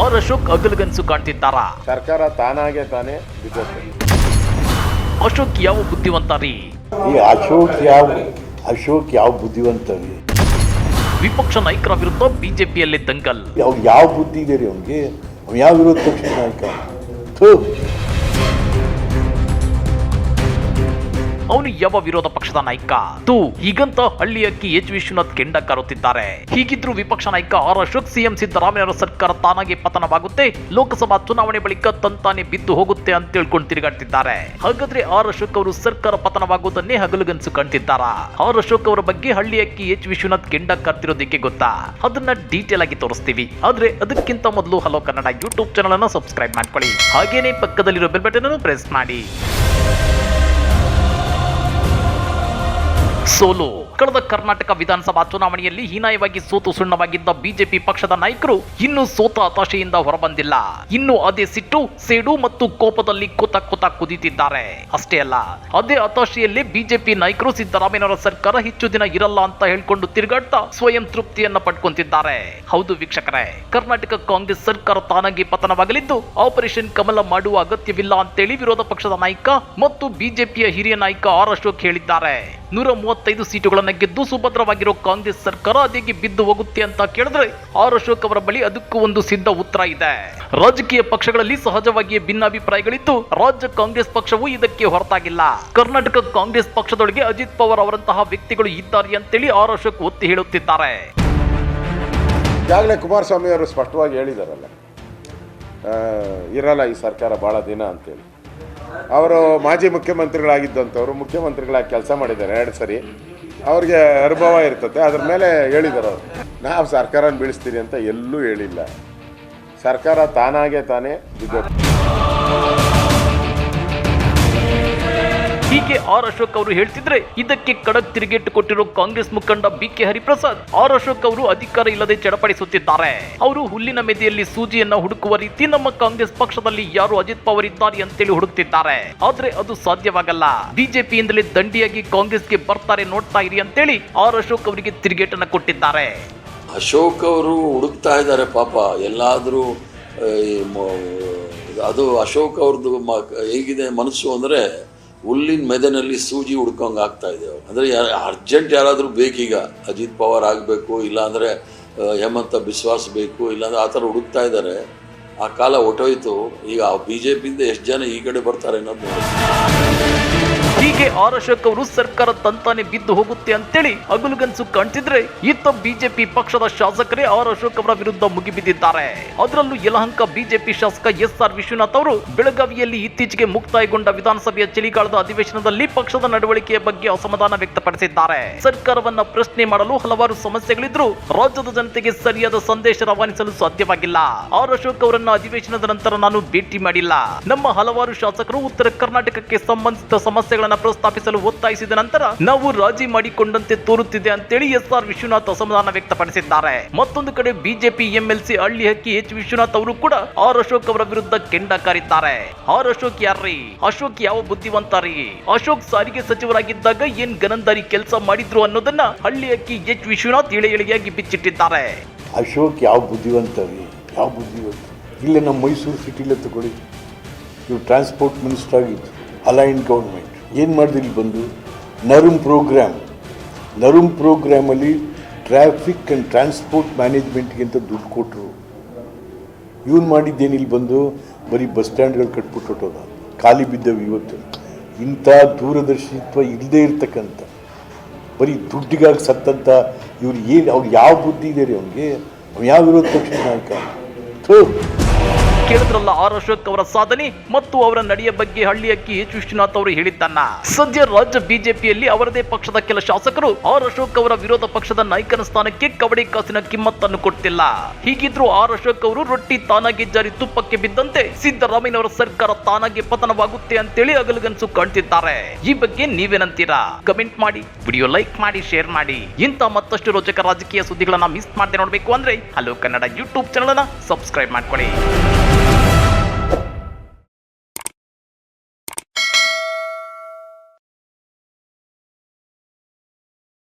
R Ashok ಅಗಲಗನಸು ಕಾಣ್ತಿದ್ದಾರಾ? ಸರ್ಕಾರ ತಾನಾಗೆ ತಾನೇ ಬಿದ್ದತ್ತೆ. ಅಶೋಕ್ ಯಾವ ಬುದ್ಧಿವಂತ ರೀ? ಈ ಅಶೋಕ್ ಯಾವ ಬುದ್ಧಿವಂತ ರೀ? ವಿಪಕ್ಷ ನಾಯಕರ ವಿರುದ್ಧ ಬಿಜೆಪಿಯಲ್ಲಿ ದಂಗಲ್. ಅವ್ರು ಯಾವ ಬುದ್ಧಿ ಇದೆ ರೀ ಅವನಿಗೆ? ಅವ್ನು ಯಾವ ವಿರೋಧ ಪಕ್ಷದ ನಾಯಕ? ಅವನು ಯಾವ ವಿರೋಧ ಪಕ್ಷದ ನಾಯಕ? ಹೀಗಂತ ಹಳ್ಳಿ ಅಕ್ಕಿ ಎಚ್ ವಿಶ್ವನಾಥ್ ಕೆಂಡ ಕಾರುತ್ತಿದ್ದಾರೆ. ಹೀಗಿದ್ರು ವಿಪಕ್ಷ ನಾಯಕ ಆರ್ ಅಶೋಕ್ ಸಿಎಂ ಸಿದ್ದರಾಮಯ್ಯ ಸರ್ಕಾರ ತಾನಾಗೆ ಪತನವಾಗುತ್ತೆ, ಲೋಕಸಭಾ ಚುನಾವಣೆ ಬಳಿಕ ತಂತಾನೆ ಬಿದ್ದು ಹೋಗುತ್ತೆ ಅಂತ ತಿಳ್ಕೊಂಡು ತಿರುಗಾಡ್ತಿದ್ದಾರೆ. ಹಾಗಾದ್ರೆ ಆರ್ ಅಶೋಕ್ ಅವರು ಸರ್ಕಾರ ಪತನವಾಗುವುದನ್ನೇ ಹಗಲುಗನಸು ಕಾಣ್ತಿದ್ದಾರಾ? ಆರ್ ಅಶೋಕ್ ಅವರ ಬಗ್ಗೆ ಹಳ್ಳಿ ಅಕ್ಕಿ ಎಚ್ ವಿಶ್ವನಾಥ್ ಕೆಂಡ ಕಾರ್ತಿರೋದಕ್ಕೆ ಗೊತ್ತಾ? ಅದನ್ನ ಡೀಟೇಲ್ ಆಗಿ ತೋರಿಸ್ತೀವಿ. ಆದ್ರೆ ಅದಕ್ಕಿಂತ ಮೊದಲು ಹಲೋ ಕನ್ನಡ ಯೂಟ್ಯೂಬ್ ಚಾನಲ್ ಅನ್ನು ಸಬ್ಸ್ಕ್ರೈಬ್ ಮಾಡ್ಕೊಳ್ಳಿ. ಹಾಗೇನೆ ಪಕ್ಕದಲ್ಲಿರೋ ಬೆಲ್ ಬಟನ್ ಅನ್ನು ಪ್ರೆಸ್ ಮಾಡಿ. ಸೋಲು. ಕಳೆದ ಕರ್ನಾಟಕ ವಿಧಾನಸಭಾ ಚುನಾವಣೆಯಲ್ಲಿ ಹೀನಾಯವಾಗಿ ಸೋತು ಸುಣ್ಣವಾಗಿದ್ದ ಬಿಜೆಪಿ ಪಕ್ಷದ ನಾಯಕರು ಇನ್ನೂ ಸೋತ ಹತಾಶೆಯಿಂದ ಹೊರಬಂದಿಲ್ಲ. ಇನ್ನು ಅದೇ ಸಿಟ್ಟು, ಸೇಡು ಮತ್ತು ಕೋಪದಲ್ಲಿ ಕೊತ ಕುದೀತಿದ್ದಾರೆ. ಅಷ್ಟೇ ಅಲ್ಲ, ಅದೇ ಹತಾಶೆಯಲ್ಲಿ ಬಿಜೆಪಿ ನಾಯಕರು ಸಿದ್ದರಾಮಯ್ಯನವರ ಸರ್ಕಾರ ಹೆಚ್ಚು ದಿನ ಇರಲ್ಲ ಅಂತ ಹೇಳ್ಕೊಂಡು ತಿರುಗಾಡ್ತಾ ಸ್ವಯಂ ತೃಪ್ತಿಯನ್ನ ಪಡ್ಕೊಂತಿದ್ದಾರೆ. ಹೌದು ವೀಕ್ಷಕರೇ, ಕರ್ನಾಟಕ ಕಾಂಗ್ರೆಸ್ ಸರ್ಕಾರ ತಾನಾಗಿ ಪತನವಾಗಲಿದ್ದು ಆಪರೇಷನ್ ಕಮಲ ಮಾಡುವ ಅಗತ್ಯವಿಲ್ಲ ಅಂತೇಳಿ ವಿರೋಧ ಪಕ್ಷದ ನಾಯಕ ಮತ್ತು ಬಿಜೆಪಿಯ ಹಿರಿಯ ನಾಯಕ ಆರ್ ಅಶೋಕ್ ಹೇಳಿದ್ದಾರೆ. 135 ಸೀಟುಗಳನ್ನು ಗೆದ್ದು ಸುಭದ್ರವಾಗಿರೋ ಕಾಂಗ್ರೆಸ್ ಸರ್ಕಾರ ಅದೇಗೆ ಬಿದ್ದು ಹೋಗುತ್ತೆ ಅಂತ ಕೇಳಿದ್ರೆ ಆರ್ ಅಶೋಕ್ ಅವರ ಬಳಿ ಅದಕ್ಕೂ ಒಂದು ಸಿದ್ಧ ಉತ್ತರ ಇದೆ. ರಾಜಕೀಯ ಪಕ್ಷಗಳಲ್ಲಿ ಸಹಜವಾಗಿಯೇ ಭಿನ್ನಾಭಿಪ್ರಾಯಗಳಿದ್ದು ರಾಜ್ಯ ಕಾಂಗ್ರೆಸ್ ಪಕ್ಷವು ಇದಕ್ಕೆ ಹೊರತಾಗಿಲ್ಲ. ಕರ್ನಾಟಕ ಕಾಂಗ್ರೆಸ್ ಪಕ್ಷದೊಳಗೆ ಅಜಿತ್ ಪವಾರ್ ಅವರಂತಹ ವ್ಯಕ್ತಿಗಳು ಇದ್ದಾರೆ ಅಂತೇಳಿ ಆರ್ ಅಶೋಕ್ ಒತ್ತಿ ಹೇಳುತ್ತಿದ್ದಾರೆ. ಈಗಾಗಲೇ ಕುಮಾರಸ್ವಾಮಿ ಅವರು ಸ್ಪಷ್ಟವಾಗಿ ಹೇಳಿದಾರಲ್ಲ, ಇರಲ್ಲ ಈ ಸರ್ಕಾರ ಬಹಳ ದಿನ ಅಂತೇಳಿ. ಅವರು ಮಾಜಿ ಮುಖ್ಯಮಂತ್ರಿಗಳಾಗಿದ್ದಂಥವ್ರು ಮುಖ್ಯಮಂತ್ರಿಗಳಾಗಿ ಕೆಲಸ ಮಾಡಿದ್ದಾರೆ 2 ಸರಿ. ಅವ್ರಿಗೆ ಅನುಭವ ಇರ್ತದೆ, ಅದ್ರ ಮೇಲೆ ಹೇಳಿದ್ದಾರೆ ಅವರು. ನಾವು ಸರ್ಕಾರನ ಬೀಳಿಸ್ತೀರಿ ಅಂತ ಎಲ್ಲೂ ಹೇಳಿಲ್ಲ. ಸರ್ಕಾರ ತಾನಾಗೆ ತಾನೇ ಬಿದ್ದೋದು. ಹೀಗೆ ಆರ್ ಅಶೋಕ್ ಅವರು ಹೇಳ್ತಿದ್ರೆ ಇದಕ್ಕೆ ಖಡಕ್ ತಿರುಗೇಟು ಕೊಟ್ಟಿರೋ ಕಾಂಗ್ರೆಸ್ ಮುಖಂಡ BK ಹರಿಪ್ರಸಾದ್ ಆರ್ ಅಶೋಕ್ ಅವರು ಅಧಿಕಾರ ಇಲ್ಲದೆ ಚಡಪಡಿಸುತ್ತಿದ್ದಾರೆ. ಅವರು ಹುಲ್ಲಿನ ಮೆದೆಯಲ್ಲಿ ಸೂಜಿಯನ್ನ ಹುಡುಕುವ ರೀತಿ ನಮ್ಮ ಕಾಂಗ್ರೆಸ್ ಪಕ್ಷದಲ್ಲಿ ಯಾರು ಅಜಿತ್ ಪವಾರ್ ಇದ್ದಾರೆ ಅಂತೇಳಿ ಹುಡುಕ್ತಿದ್ದಾರೆ. ಆದ್ರೆ ಅದು ಸಾಧ್ಯವಾಗಲ್ಲ. ಬಿಜೆಪಿಯಿಂದಲೇ ದಂಡಿಯಾಗಿ ಕಾಂಗ್ರೆಸ್ಗೆ ಬರ್ತಾರೆ, ನೋಡ್ತಾ ಇರಿ ಅಂತೇಳಿ ಆರ್ ಅಶೋಕ್ ಅವರಿಗೆ ತಿರುಗೇಟನ್ನ ಕೊಟ್ಟಿದ್ದಾರೆ. ಅಶೋಕ್ ಅವರು ಹುಡುಕ್ತಾ ಇದ್ದಾರೆ ಪಾಪ ಎಲ್ಲಾದ್ರೂ. ಅದು ಅಶೋಕ್ ಅವ್ರದ್ದು ಹೇಗಿದೆ ಮನಸ್ಸು ಅಂದರೆ ಹುಲ್ಲಿನ ಮೆದೆನಲ್ಲಿ ಸೂಜಿ ಹುಡ್ಕೊಂಗೆ ಆಗ್ತಾ ಇದೆ. ಅಂದರೆ ಅರ್ಜೆಂಟ್ ಯಾರಾದರೂ ಬೇಕೀಗ, ಅಜಿತ್ ಪವಾರ್ ಆಗಬೇಕು, ಇಲ್ಲಾಂದರೆ ಹೇಮಂತ ಬಿಸ್ವಾಸ್ ಬೇಕು, ಇಲ್ಲಾಂದರೆ ಆ ಥರ ಹುಡುಕ್ತಾ ಇದ್ದಾರೆ. ಆ ಕಾಲ ಹೊಟ್ಟೋಯ್ತು. ಈಗ BJPಯಿಂದ ಎಷ್ಟು ಜನ ಈ ಕಡೆ ಬರ್ತಾರೆ ಅನ್ನೋದು ನೋಡಿ. ಹೀಗೆ ಆರ್ ಅಶೋಕ್ ಅವರು ಸರ್ಕಾರ ತಂತಾನೆ ಬಿದ್ದು ಹೋಗುತ್ತೆ ಅಂತೇಳಿ ಹಗಲುಗನಸು ಕಾಣ್ತಿದ್ರೆ ಇತ್ತ ಬಿಜೆಪಿ ಪಕ್ಷದ ಶಾಸಕರೇ ಆರ್ ಅಶೋಕ್ ಅವರ ವಿರುದ್ಧ ಮುಗಿಬಿದ್ದಿದ್ದಾರೆ. ಅದರಲ್ಲೂ ಯಲಹಂಕ ಬಿಜೆಪಿ ಶಾಸಕ SR ವಿಶ್ವನಾಥ್ ಅವರು ಬೆಳಗಾವಿಯಲ್ಲಿ ಇತ್ತೀಚೆಗೆ ಮುಕ್ತಾಯಗೊಂಡ ವಿಧಾನಸಭೆಯ ಚಳಿಗಾಲದ ಅಧಿವೇಶನದಲ್ಲಿ ಪಕ್ಷದ ನಡವಳಿಕೆಯ ಬಗ್ಗೆ ಅಸಮಾಧಾನ ವ್ಯಕ್ತಪಡಿಸಿದ್ದಾರೆ. ಸರ್ಕಾರವನ್ನ ಪ್ರಶ್ನೆ ಮಾಡಲು ಹಲವಾರು ಸಮಸ್ಯೆಗಳಿದ್ರು ರಾಜ್ಯದ ಜನತೆಗೆ ಸರಿಯಾದ ಸಂದೇಶ ರವಾನಿಸಲು ಸಾಧ್ಯವಾಗಿಲ್ಲ. ಆರ್ ಅಶೋಕ್ ಅವರನ್ನ ಅಧಿವೇಶನದ ನಂತರ ನಾನು ಭೇಟಿ ಮಾಡಿಲ್ಲ. ನಮ್ಮ ಹಲವಾರು ಶಾಸಕರು ಉತ್ತರ ಕರ್ನಾಟಕಕ್ಕೆ ಸಂಬಂಧಿಸಿದ ಸಮಸ್ಯೆಗಳನ್ನು ಪ್ರಸ್ತಾಪಿಸಲು ಒತ್ತಾಯಿಸಿದ ನಂತರ ನಾವು ರಾಜಿ ಮಾಡಿಕೊಂಡಂತೆ ತೋರುತ್ತಿದೆ ಅಂತೇಳಿ SR ವಿಶ್ವನಾಥ್ ಅಸಮಾಧಾನ ವ್ಯಕ್ತಪಡಿಸಿದ್ದಾರೆ. ಮತ್ತೊಂದು ಕಡೆ ಬಿಜೆಪಿ MLC ಹಳ್ಳಿ ಹಕ್ಕಿ ಎಚ್ ವಿಶ್ವನಾಥ್ ಅವರು ಕೂಡ ಆರ್ ಅಶೋಕ್ ಅವರ ವಿರುದ್ಧ ಕೆಂಡ ಕಾರಿದ್ದಾರೆ. ಆರ್ ಅಶೋಕ್ ಯಾರ್ರೀ? ಅಶೋಕ್ ಯಾವ ಬುದ್ಧಿವಂತ ರೀ? ಅಶೋಕ್ ಸಾರಿಗೆ ಸಚಿವರಾಗಿದ್ದಾಗ ಏನ್ ಗನಂದಾರಿ ಕೆಲಸ ಮಾಡಿದ್ರು ಅನ್ನೋದನ್ನ ಹಳ್ಳಿ ಹಕ್ಕಿ ಎಚ್ ವಿಶ್ವನಾಥ್ ಎಳೆಯಾಗಿ ಬಿಚ್ಚಿಟ್ಟಿದ್ದಾರೆ. ಅಶೋಕ್ ಯಾವ ಬುದ್ಧಿವಂತ ರೀ? ಯಾವ ಬುದ್ಧಿವಂತ? ಇಲ್ಲೇ ನಮ್ಮ ಮೈಸೂರು ಸಿಟಿಲೇ ತಗೊಳ್ಳಿ, ಇವ್ರು ಟ್ರಾನ್ಸ್ಪೋರ್ಟ್ ಮಿನಿಸ್ಟರ್ ಆಗಿದ್ರು, ಅಲೈನ್ ಗೌರ್ಮೆಂಟ್. ಏನು ಮಾಡಿದ್ರು ಇಲ್ಲಿ ಬಂದು ನರುಮ್ ಪ್ರೋಗ್ರಾಮಲ್ಲಿ ಟ್ರಾಫಿಕ್ ಆ್ಯಂಡ್ ಟ್ರಾನ್ಸ್ಪೋರ್ಟ್ ಮ್ಯಾನೇಜ್ಮೆಂಟ್ಗೆ ಅಂತ ದುಡ್ಡು ಕೊಟ್ಟರು. ಇವನು ಮಾಡಿದ್ದೇನು ಇಲ್ಲಿ ಬಂದು ಬರೀ ಬಸ್ ಸ್ಟ್ಯಾಂಡ್ಗಳು ಕಟ್ಬಿಟ್ಟೋದ, ಖಾಲಿ ಬಿದ್ದವು. ಇವತ್ತು ಇಂಥ ದೂರದರ್ಶಿತ್ವ ಇಲ್ಲದೆ ಇರ್ತಕ್ಕಂಥ ಬರೀ ದುಡ್ಡಿಗಾಗಿ ಸತ್ತಂಥ ಅವ್ರು ಯಾವ ಬುದ್ಧಿ ಇದೆ ರೀ ಅವ್ನಿಗೆ? ಅವ್ನು ಯಾವ ವಿರೋಧ ಪಕ್ಷದ ನಾಯಕ? ಕೇಳಿದ್ರಲ್ಲ ಆರ್ ಅಶೋಕ್ ಅವರ ಸಾಧನೆ ಮತ್ತು ಅವರ ನಡೆಯ ಬಗ್ಗೆ ಹಳ್ಳಿ ಹಕ್ಕಿ ಎಚ್ ವಿಶ್ವನಾಥ್ ಅವರು ಹೇಳಿದ್ದನ್ನ. ಸದ್ಯ ರಾಜ್ಯ ಬಿಜೆಪಿಯಲ್ಲಿ ಅವರದೇ ಪಕ್ಷದ ಕೆಲ ಶಾಸಕರು ಆರ್ ಅಶೋಕ್ ಅವರ ವಿರೋಧ ಪಕ್ಷದ ನಾಯಕನ ಸ್ಥಾನಕ್ಕೆ ಕವಡೆ ಕಾಸಿನ ಕಿಮ್ಮತ್ತನ್ನು ಕೊಡ್ತಿಲ್ಲ. ಹೀಗಿದ್ರು ಆರ್ ಅಶೋಕ್ ಅವರು ರೊಟ್ಟಿ ತಾನಾಗಿ ಜಾರಿ ತುಪ್ಪಕ್ಕೆ ಬಿದ್ದಂತೆ ಸಿದ್ದರಾಮಯ್ಯನವರ ಸರ್ಕಾರ ತಾನಾಗಿ ಪತನವಾಗುತ್ತೆ ಅಂತೇಳಿ ಹಗಲುಗನಸು ಕಾಣ್ತಿದ್ದಾರೆ. ಈ ಬಗ್ಗೆ ನೀವೇನಂತೀರಾ? ಕಮೆಂಟ್ ಮಾಡಿ, ವಿಡಿಯೋ ಲೈಕ್ ಮಾಡಿ, ಶೇರ್ ಮಾಡಿ. ಇಂಥ ಮತ್ತಷ್ಟು ರೋಚಕ ರಾಜಕೀಯ ಸುದ್ದಿಗಳನ್ನ ಮಿಸ್ ಮಾಡದೆ ನೋಡಬೇಕು ಅಂದ್ರೆ ಹಲೋ ಕನ್ನಡ ಯೂಟ್ಯೂಬ್ ಚಾನಲ್ ಅನ್ನ ಸಬ್ಸ್ಕ್ರೈಬ್ ಮಾಡ್ಕೊಳ್ಳಿ.